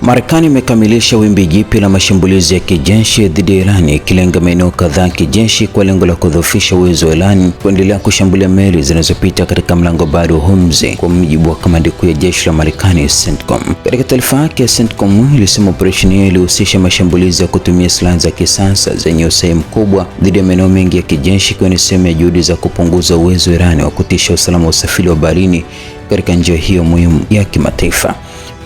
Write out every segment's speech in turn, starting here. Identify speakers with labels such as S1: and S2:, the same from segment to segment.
S1: Marekani imekamilisha wimbi jipya la mashambulizi ya kijeshi dhidi ya Iran, ikilenga maeneo kadhaa kijeshi kwa lengo la kudhoofisha uwezo wa Iran kuendelea kushambulia meli zinazopita katika mlango bahari wa Hormuz, kwa mujibu wa kamandi kuu ya jeshi la Marekani CENTCOM. Katika taarifa yake, CENTCOM ilisema operesheni hiyo ilihusisha mashambulizi ya kutumia silaha za kisasa zenye usahihi mkubwa dhidi ya maeneo mengi ya kijeshi, ikiwa ni sehemu ya juhudi za kupunguza uwezo wa Iran wa kutisha usalama wa usafiri wa baharini katika njia hiyo muhimu ya kimataifa.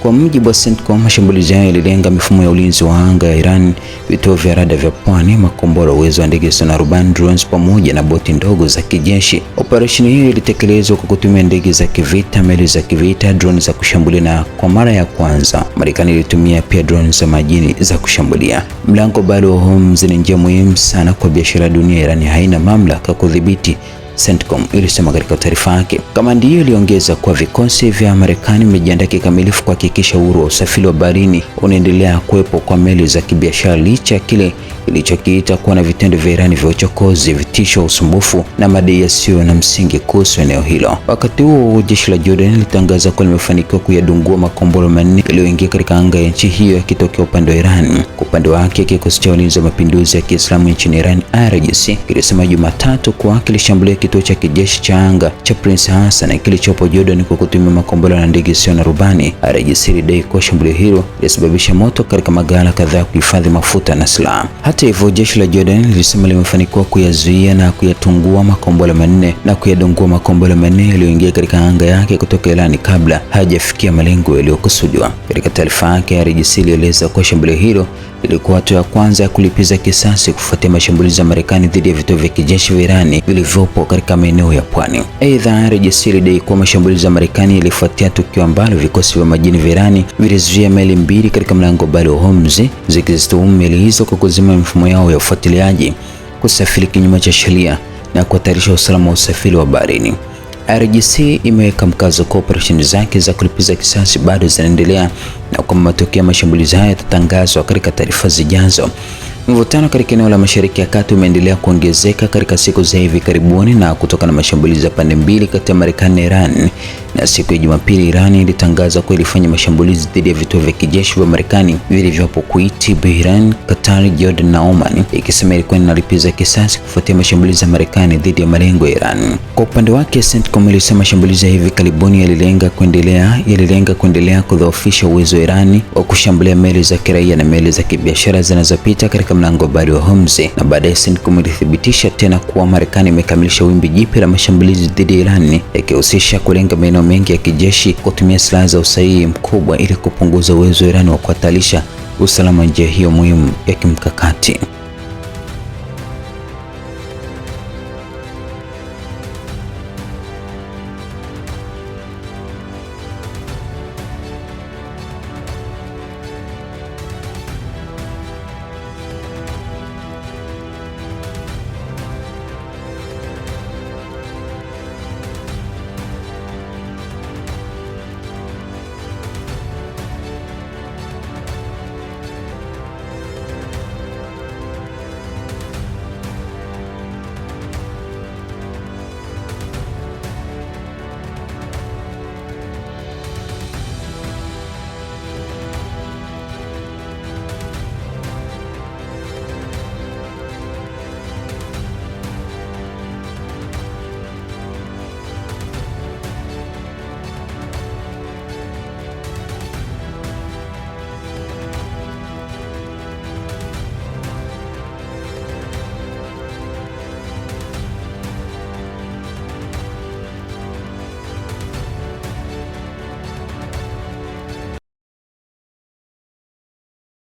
S1: Kwa mujibu wa CENTCOM, mashambulizi hayo yalilenga mifumo ya ulinzi wa anga ya Iran, vituo vya rada vya pwani, makombora, uwezo wa ndege zisizo na rubani drones, pamoja na boti ndogo za kijeshi. Operesheni hiyo ilitekelezwa kwa kutumia ndege za kivita, meli za kivita, drone za kushambulia, na kwa mara ya kwanza Marekani ilitumia pia drone za majini za kushambulia. Mlango bahari wa Hormuz ni njia muhimu sana kwa biashara ya dunia. Iran haina mamlaka kudhibiti, CENTCOM ilisema katika taarifa yake. Kamandi hiyo iliongeza kuwa vikosi vya Marekani vimejiandaa kikamilifu kuhakikisha uhuru wa usafiri wa baharini unaendelea kuwepo kwa meli za kibiashara licha ya kile ilichokiita kuwa na vitendo vya Irani vya uchokozi, vitisho, usumbufu na madai yasiyo na msingi kuhusu eneo hilo. Wakati huo, jeshi la Jordan lilitangaza kuwa limefanikiwa kuyadungua makombora manne yaliyoingia katika anga ya nchi hiyo yakitokea upande wa Iran. Kwa upande wake, kikosi cha walinzi wa mapinduzi ya Kiislamu nchini Iran IRGC kilisema Jumatatu kuwa kilishambulia kituo cha kijeshi cha anga cha Prince Hassan kilichopo Jordan kwa kutumia makombora na ndege zisizo na rubani. IRGC ilidai kuwa shambulio hilo lilisababisha moto katika maghala kadhaa ya kuhifadhi mafuta na silaha. Hata hivyo, jeshi la Jordan lilisema limefanikiwa kuyazuia na kuyatungua makombora manne na kuyadungua makombora manne yaliyoingia katika anga yake kutoka Iran kabla hajafikia malengo yaliyokusudiwa. Katika taarifa yake, IRGC ilieleza kuwa shambulio hilo ilikuwa hatua ya kwanza ya kulipiza kisasi kufuatia mashambulizi ya Marekani dhidi ya vituo vya kijeshi vya Irani vilivyopo katika maeneo ya pwani. Aidha, IRGC ilidai kuwa mashambulizi ya Marekani yalifuatia tukio ambalo vikosi vya majini vya Irani vilizuia meli mbili katika mlango bahari wa Hormuz, zikizituhumu meli hizo kwa kuzima mifumo yao ya ufuatiliaji, kusafiri kinyume cha sheria na kuhatarisha usalama wa usafiri wa baharini. IRGC imeweka mkazo kwa operesheni zake za kulipiza kisasi bado zinaendelea na kwamba matokeo ya mashambulizi haya yatatangazwa katika taarifa zijazo. Mvutano katika eneo la Mashariki ya Kati umeendelea kuongezeka katika siku za hivi karibuni na kutoka na mashambulizi ya pande mbili kati ya Marekani na Iran. Na siku ya Jumapili, Iran ilitangaza kuwa ilifanya mashambulizi dhidi ya vituo vya kijeshi vya Marekani vilivyopo Kuwait, Bahrain, Qatar, Jordan na Oman, ikisema ilikuwa inalipiza kisasi kufuatia mashambulizi ya Marekani dhidi ya malengo ya Iran. Kwa upande wake, CENTCOM ilisema mashambulizi ya hivi karibuni yalilenga kuendelea kudhoofisha uwezo wa Iran wa kushambulia meli za kiraia na meli za kibiashara zinazopita katika mlango wa bahari wa Hormuz. Na baadaye CENTCOM ilithibitisha tena kuwa Marekani imekamilisha wimbi jipya la mashambulizi dhidi ya Iran, yakihusisha kulenga maeneo mengi ya kijeshi kutumia silaha za usahihi mkubwa ili kupunguza uwezo wa Iran wa kuhatarisha usalama njia hiyo muhimu ya kimkakati.